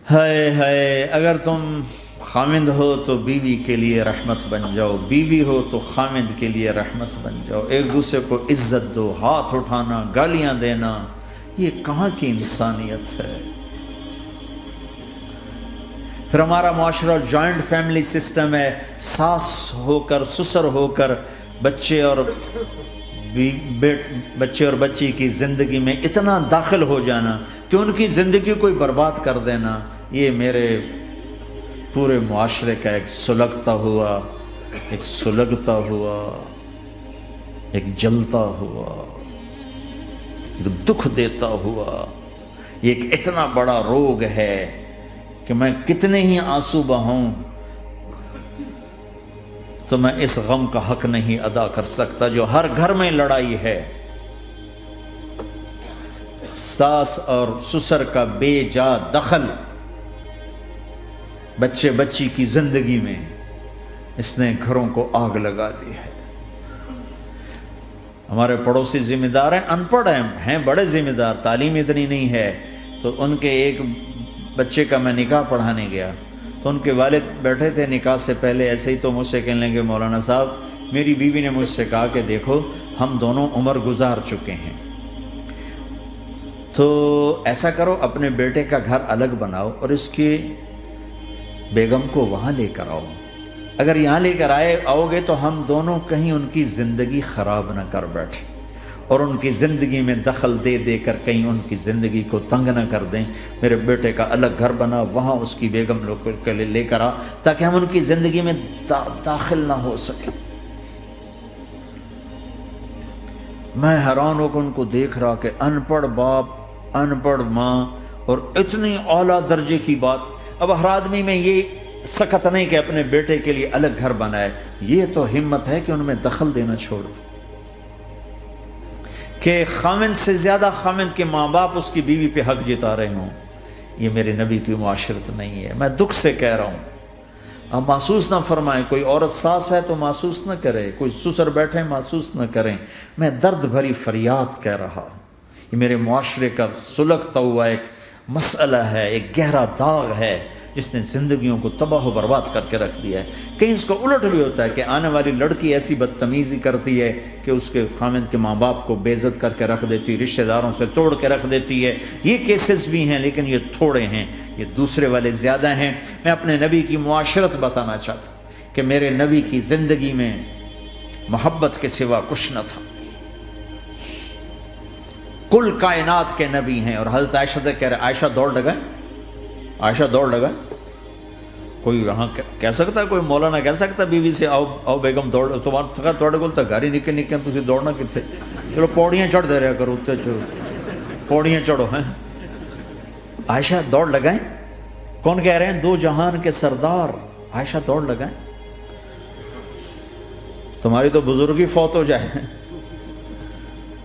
ہائے ہائے، اگر تم خامند ہو تو بیوی کے لیے رحمت بن جاؤ، بیوی ہو تو خامند کے لیے رحمت بن جاؤ، ایک دوسرے کو عزت دو، ہاتھ اٹھانا، گالیاں دینا، یہ کہاں کی انسانیت ہے؟ پھر ہمارا معاشرہ جوائنٹ فیملی سسٹم ہے، ساس ہو کر سسر ہو کر بچے اور بچی کی زندگی میں اتنا داخل ہو جانا کہ ان کی زندگی کوئی برباد کر دینا، یہ میرے پورے معاشرے کا ایک سلگتا ہوا، ایک جلتا ہوا، ایک دکھ دیتا ہوا، یہ ایک اتنا بڑا روگ ہے کہ میں کتنے ہی آنسو بہاؤں تو میں اس غم کا حق نہیں ادا کر سکتا جو ہر گھر میں لڑائی ہے، ساس اور سسر کا بے جا دخل بچی کی زندگی میں، اس نے گھروں کو آگ لگا دی ہے۔ ہمارے پڑوسی ذمہ دار ہیں، ان پڑھ ہیں بڑے ذمہ دار، تعلیم اتنی نہیں ہے، تو ان کے ایک بچے کا میں نکاح پڑھانے گیا تو ان کے والد بیٹھے تھے نکاح سے پہلے، ایسے ہی تو مجھ سے کہنے لگے مولانا صاحب میری بیوی نے مجھ سے کہا کہ دیکھو ہم دونوں عمر گزار چکے ہیں، تو ایسا کرو اپنے بیٹے کا گھر الگ بناؤ اور اس کی بیگم کو وہاں لے کر آؤ، اگر یہاں لے کر آؤ گے تو ہم دونوں کہیں ان کی زندگی خراب نہ کر بیٹھیں اور ان کی زندگی میں دخل دے کر کہیں ان کی زندگی کو تنگ نہ کر دیں، میرے بیٹے کا الگ گھر بنا، وہاں اس کی بیگم لوگ کے لیے لے کر آ تاکہ ہم ان کی زندگی میں داخل نہ ہو سکے۔ میں حیران ہو کر ان کو دیکھ رہا کہ ان پڑھ باپ، ان پڑھ ماں، اور اتنی اعلیٰ درجے کی بات۔ اب ہر آدمی میں یہ سخت نہیں کہ اپنے بیٹے کے لیے الگ گھر بنائے، یہ تو ہمت ہے کہ ان میں دخل دینا چھوڑ دے، کہ خامند سے زیادہ خامند کے ماں باپ اس کی بیوی پہ حق جتا رہے ہوں، یہ میرے نبی کی معاشرت نہیں ہے۔ میں دکھ سے کہہ رہا ہوں، اب محسوس نہ فرمائیں، کوئی عورت ساس ہے تو محسوس نہ کرے، کوئی سسر بیٹھے محسوس نہ کریں، میں درد بھری فریاد کہہ رہا ہوں، یہ میرے معاشرے کا سلگتا ہوا ایک مسئلہ ہے، ایک گہرا داغ ہے جس نے زندگیوں کو تباہ و برباد کر کے رکھ دیا ہے۔ کہیں اس کو الٹ بھی ہوتا ہے کہ آنے والی لڑکی ایسی بدتمیزی کرتی ہے کہ اس کے خامند کے ماں باپ کو بے عزت کر کے رکھ دیتی، رشتہ داروں سے توڑ کے رکھ دیتی ہے، یہ کیسز بھی ہیں لیکن یہ تھوڑے ہیں، یہ دوسرے والے زیادہ ہیں۔ میں اپنے نبی کی معاشرت بتانا چاہتا ہوں کہ میرے نبی کی زندگی میں محبت کے سوا کچھ نہ تھا، کل کائنات کے نبی ہیں۔ اور حضرت عائشہ سے کہہ رہے، عائشہ دوڑ لگائیں، عائشہ دوڑ لگائیں۔ کوئی یہاں کہہ سکتا ہے، کوئی مولانا کہہ سکتا ہے بیوی سے آؤ بیگم دوڑ، تمہارے کو گھر ہی نکل تھی دوڑنا کتنے، چلو پوڑیاں چڑھ دے رہا کرو، پوڑیاں چڑھو ہیں۔ عائشہ دوڑ لگائیں، کون کہہ رہے ہیں؟ دو جہان کے سردار عائشہ دوڑ لگائیں، تمہاری تو بزرگی فوت ہو جائے۔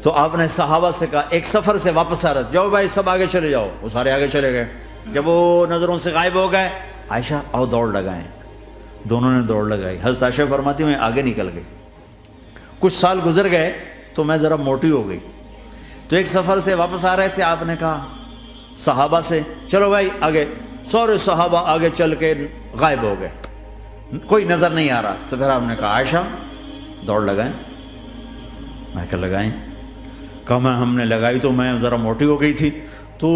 تو آپ نے صحابہ سے کہا، ایک سفر سے واپس آ رہے، جاؤ بھائی سب آگے چلے جاؤ، وہ سارے آگے چلے گئے، جب وہ نظروں سے غائب ہو گئے، عائشہ آؤ دوڑ لگائیں، دونوں نے دوڑ لگائی۔ حضرت عائشہ فرماتی میں آگے نکل گئی، کچھ سال گزر گئے تو میں ذرا موٹی ہو گئی، تو ایک سفر سے واپس آ رہے تھے، آپ نے کہا صحابہ سے چلو بھائی آگے، سارے صحابہ آگے چل کے غائب ہو گئے، کوئی نظر نہیں آ رہا، تو پھر آپ نے کہا عائشہ دوڑ لگائیں، میں کہا لگائیں، کہا میں ہم نے لگائی تو میں ذرا موٹی ہو گئی تھی، تو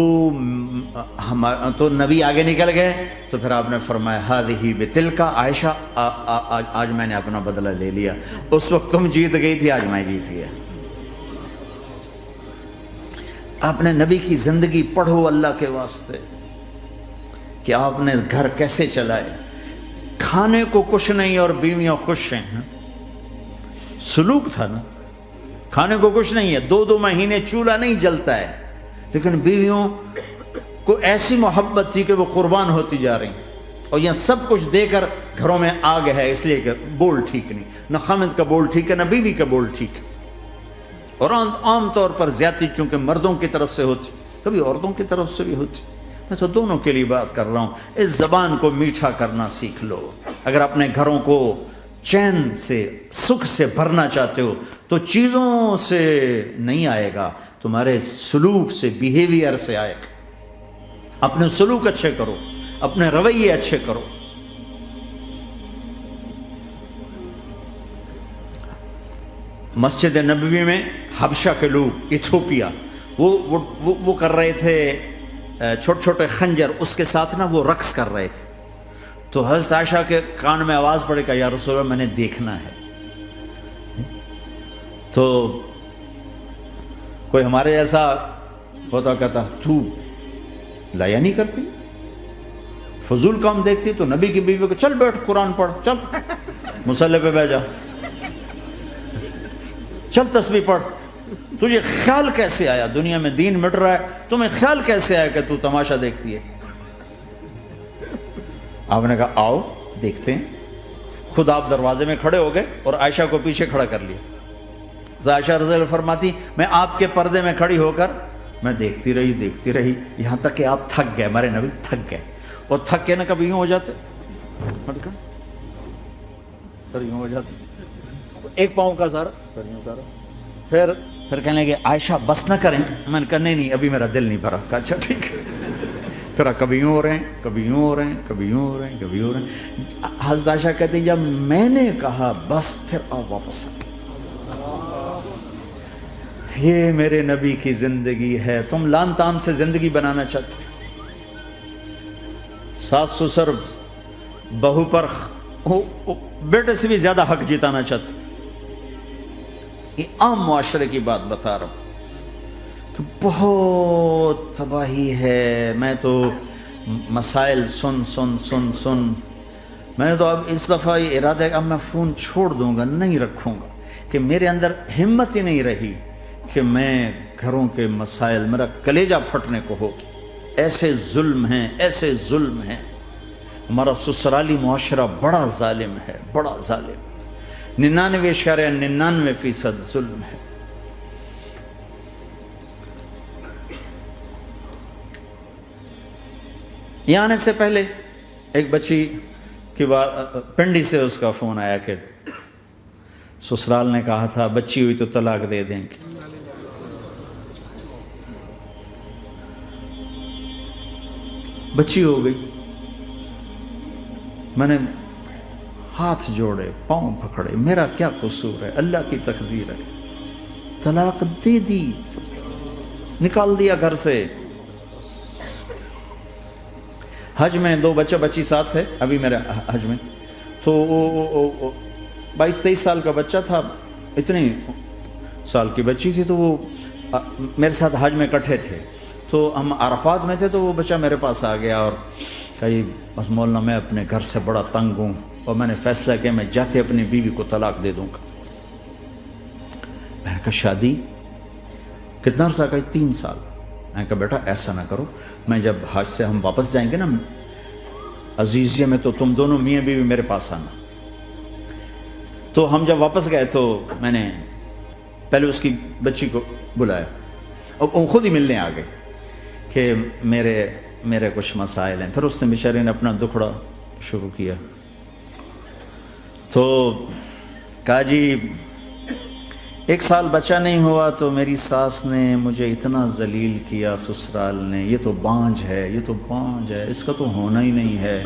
نبی آگے نکل گئے، تو پھر آپ نے فرمایا ہذہ بتلک، عائشہ آج میں نے اپنا بدلہ لے لیا، اس وقت تم جیت گئی تھی، آج میں جیت گیا۔ آپ نے نبی کی زندگی پڑھو اللہ کے واسطے کہ آپ نے گھر کیسے چلائے، کھانے کو کچھ نہیں اور بیویاں خوش ہیں، سلوک تھا نا، کھانے کو کچھ نہیں ہے، 2 مہینے چولہا نہیں جلتا ہے، لیکن بیویوں کو ایسی محبت تھی کہ وہ قربان ہوتی جا رہی، اور یہاں سب کچھ دے کر گھروں میں آگ ہے، اس لیے کہ بول ٹھیک نہیں، نہ خامد کا بول ٹھیک ہے نہ بیوی کا بول ٹھیک ہے، اور عام طور پر زیادتی چونکہ مردوں کی طرف سے ہوتی، کبھی عورتوں کی طرف سے بھی ہوتی، میں تو دونوں کے لیے بات کر رہا ہوں۔ اس زبان کو میٹھا کرنا سیکھ لو، اگر اپنے گھروں کو چین سے سکھ سے بھرنا چاہتے ہو تو چیزوں سے نہیں آئے گا، تمہارے سلوک سے، بیہیویئر سے آئے گا۔ اپنے سلوک اچھے کرو، اپنے رویے اچھے کرو۔ مسجد نبوی میں حبشہ کے لوگ، ایتھوپیا، وہ کر رہے تھے چھوٹے چھوٹے خنجر، اس کے ساتھ نا وہ رقص کر رہے تھے۔ تو حضرت عائشہ کے کان میں آواز پڑے کہ یا رسول اللہ میں نے دیکھنا ہے۔ تو کوئی ہمارے ایسا ہوتا کہتا تو لایا نہیں کرتی، فضول کام دیکھتی، تو نبی کی بیوی کو چل بیٹھ قرآن پڑھ، چل مصلی پہ بیٹھ جا، چل تسبیح پڑھ۔ تجھے خیال کیسے آیا دنیا میں دین مٹ رہا ہے، تمہیں خیال کیسے آیا کہ تو تماشا دیکھتی ہے؟ آپ نے کہا آؤ دیکھتے ہیں۔ خود آپ دروازے میں کھڑے ہو گئے اور عائشہ کو پیچھے کھڑا کر لیا۔ عائشہ رضی اللہ فرماتی میں آپ کے پردے میں کھڑی ہو کر میں دیکھتی رہی یہاں تک کہ آپ تھک گئے، ہمارے نبی تھک گئے، اور تھک کے نا کبھی یوں ہو جاتے، یوں ہو جاتے، ایک پاؤں کا سارا پھر کہنے لگے عائشہ بس نہ کریں۔ میں نے کہا نہیں ابھی میرا دل نہیں بھرا۔ کہا اچھا ٹھیک ہے۔ پھر کبھی یوں ہو رہے ہیں، کبھی یوں ہو رہے ہیں، کبھی یوں ہو رہے ہیں، کبھی یوں ہو رہے ہیں۔ حضرت عائشہ کہتے ہیں جب میں نے کہا بس، پھر آپ واپس آ گئے۔ یہ میرے نبی کی زندگی ہے۔ تم لان تان سے زندگی بنانا چاہتے، ساس سسر بہو پر بیٹے سے بھی زیادہ حق جتانا چاہتے۔ یہ عام معاشرے کی بات بتا رہا ہوں کہ بہت تباہی ہے۔ میں تو مسائل سن میں نے تو اب اس دفعہ یہ ارادہ ہے کہ اب میں فون چھوڑ دوں گا، نہیں رکھوں گا، کہ میرے اندر ہمت ہی نہیں رہی کہ میں گھروں کے مسائل، میرا کلیجہ پھٹنے کو ہو۔ ایسے ظلم ہیں، ایسے ظلم ہیں۔ ہمارا سسرالی معاشرہ بڑا ظالم ہے، بڑا ظالم، 99.99% ظلم ہے۔ یہاں آنے سے پہلے ایک بچی کی پنڈی سے اس کا فون آیا کہ سسرال نے کہا تھا بچی ہوئی تو طلاق دے دیں گے۔ بچی ہو گئی، میں نے ہاتھ جوڑے، پاؤں پکڑے، میرا کیا قصور ہے، اللہ کی تقدیر ہے۔ طلاق دے دی، نکال دیا گھر سے۔ حج میں 2 بچہ بچی ساتھ تھے ابھی میرے حج میں، تو 22-23 سال کا بچہ تھا، اتنی سال کی بچی تھی، تو وہ میرے ساتھ حج میں اکٹھے تھے۔ تو ہم عرفات میں تھے، تو وہ بچہ میرے پاس آ گیا اور کہا بس مولانا میں اپنے گھر سے بڑا تنگ ہوں اور میں نے فیصلہ کیا میں جاتے اپنی بیوی کو طلاق دے دوں گا۔ میں نے کہا شادی کتنا عرصہ؟ کہا 3 سال۔ میں نے کہا بیٹا ایسا نہ کرو، میں جب حج سے ہم واپس جائیں گے نا عزیزیہ میں، تو تم دونوں میاں بیوی میرے پاس آنا۔ تو ہم جب واپس گئے تو میں نے پہلے اس کی بچی کو بلایا اور وہ خود ہی ملنے آ گئے کہ میرے کچھ مسائل ہیں۔ پھر اس نے بیچارے نے اپنا دکھڑا شروع کیا، تو کہا جی 1 سال بچہ نہیں ہوا تو میری ساس نے مجھے اتنا ذلیل کیا، سسرال نے، یہ تو بانجھ ہے، یہ تو بانجھ ہے، اس کا تو ہونا ہی نہیں ہے،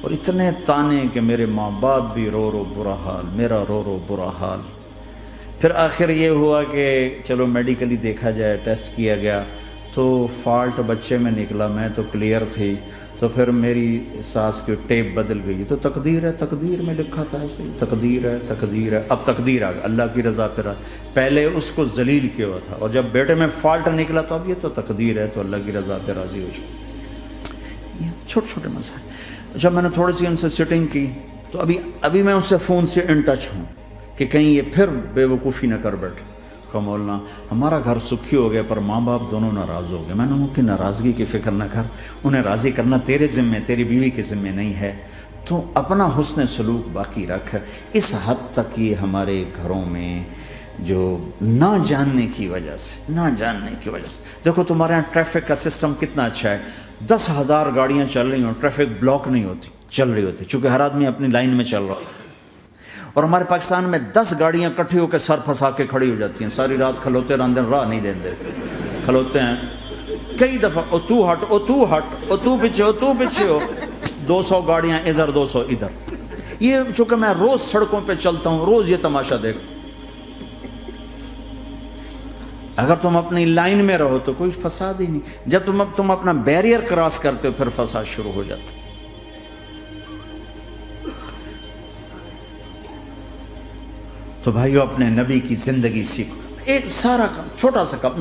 اور اتنے تانے کہ میرے ماں باپ بھی رو برا حال، میرا رو برا حال۔ پھر آخر یہ ہوا کہ چلو میڈیکلی دیکھا جائے، ٹیسٹ کیا گیا تو فالٹ بچے میں نکلا، میں تو کلیئر تھی، تو پھر میری ساس کی ٹیپ بدل گئی۔ تو تقدیر ہے، تقدیر میں لکھا تھا ایسے ہی، تقدیر ہے، اب تقدیر آ گئی، اللہ کی رضا پہ پہلے اس کو ذلیل کیا ہوا تھا، اور جب بیٹے میں فالٹ نکلا تو اب یہ تو تقدیر ہے، تو اللہ کی رضا پہ راضی ہو جائے۔ یہ چھوٹے چھوٹے مسائل۔ جب میں نے تھوڑی سی ان سے سٹنگ کی تو ابھی میں اس سے فون سے ان ٹچ ہوں کہ کہیں یہ پھر بے وقوفی نہ کر بیٹھے۔ کہا مولانا ہمارا گھر سکھی ہو گیا پر ماں باپ دونوں ناراض ہو گئے۔ میں نے ان کی ناراضگی کی فکر نہ کر، انہیں راضی کرنا تیرے ذمے، تیری بیوی کے ذمے نہیں ہے، تو اپنا حسن سلوک باقی رکھ۔ اس حد تک یہ ہمارے گھروں میں جو نہ جاننے کی وجہ سے دیکھو تمہارے یہاں ٹریفک کا سسٹم کتنا اچھا ہے، 10,000 گاڑیاں چل رہی ہوں، ٹریفک بلاک نہیں ہوتی، چل رہی ہوتی، چونکہ ہر آدمی اپنی لائن میں چل رہا ہے۔ اور ہمارے پاکستان میں 10 گاڑیاں کٹھی ہو کے سر پھنسا کے کھڑی ہو جاتی ہیں، ساری رات کھلوتے رہتے ہیں، راہ نہیں دیتے، کھلوتے ہیں کئی دفعہ او تو ہٹ او تو ہٹ او تو پیچھے ہو 200 گاڑیاں ادھر 200 ادھر. یہ چونکہ میں روز سڑکوں پہ چلتا ہوں، روز یہ تماشا دیکھتا ہوں. اگر تم اپنی لائن میں رہو تو کوئی فساد ہی نہیں. جب تم اپنا بیریئر کراس کرتے ہو پھر فساد شروع ہو جاتا. تو بھائیو اپنے نبی کی زندگی سیکھو. ایک سارا کام، چھوٹا سا کام،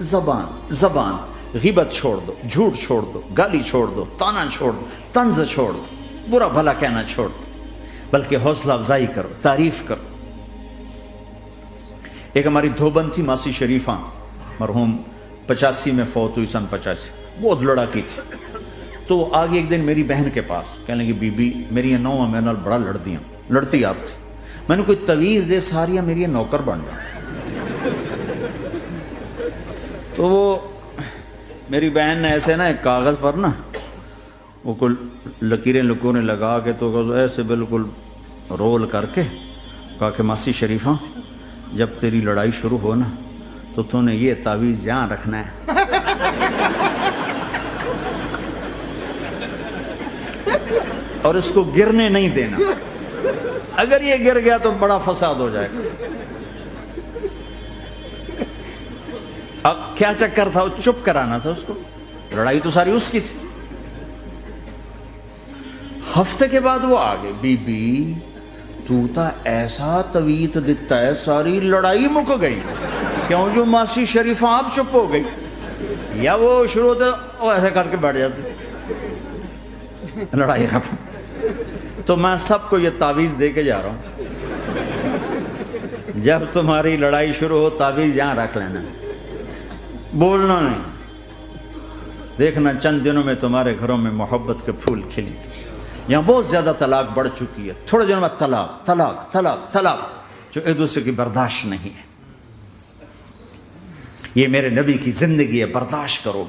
زبان. غیبت چھوڑ دو، جھوٹ چھوڑ دو، گالی چھوڑ دو، تانا چھوڑ دو، طنز چھوڑ دو، برا بھلا کہنا چھوڑ دو، بلکہ حوصلہ افزائی کرو، تعریف کرو. ایک ہماری دھوبن تھی ماسی شریفہ، مرحوم 85 میں فوت ہوئی، سن 85، بہت لڑاکی تھی. تو وہ آگے ایک دن میری بہن کے پاس کہنے لگی بی بی میری یہ نوہ میں نال بڑا لڑتی آپ تھی، میں نے کوئی تویز دے ساریا میری یہ نوکر بن جائے. تو وہ میری بہن نے ایسے نا ایک کاغذ پر نا وہ کل لکیریں لکونے لگا کے تو ایسے بالکل رول کر کے کہا کہ ماسی شریفہ جب تیری لڑائی شروع ہو نا تو نے یہ تعویذ یہاں رکھنا ہے، اور اس کو گرنے نہیں دینا. اگر یہ گر گیا تو بڑا فساد ہو جائے گا. اب کیا چکر تھا، چپ کرانا تھا اس کو، لڑائی تو ساری اس کی تھی. ہفتے کے بعد وہ آگے بی بی تو تا ایسا تویت دیتا ہے ساری لڑائی مک گئی. کیوں؟ جو ماسی شریفہ آپ چپ ہو گئی. یا وہ شروع ہوتے وہ ایسے کر کے بیٹھ جاتے، لڑائی ختم. تو میں سب کو یہ تعویذ دے کے جا رہا ہوں، جب تمہاری لڑائی شروع ہو تعویذ یہاں رکھ لینا، بولنا نہیں. دیکھنا چند دنوں میں تمہارے گھروں میں محبت کے پھول کھلیں گے. یہاں بہت زیادہ طلاق بڑھ چکی ہے، تھوڑے دنوں میں طلاق جو ایک دوسرے کی برداشت نہیں ہے. یہ میرے نبی کی زندگی ہے، برداشت کرو.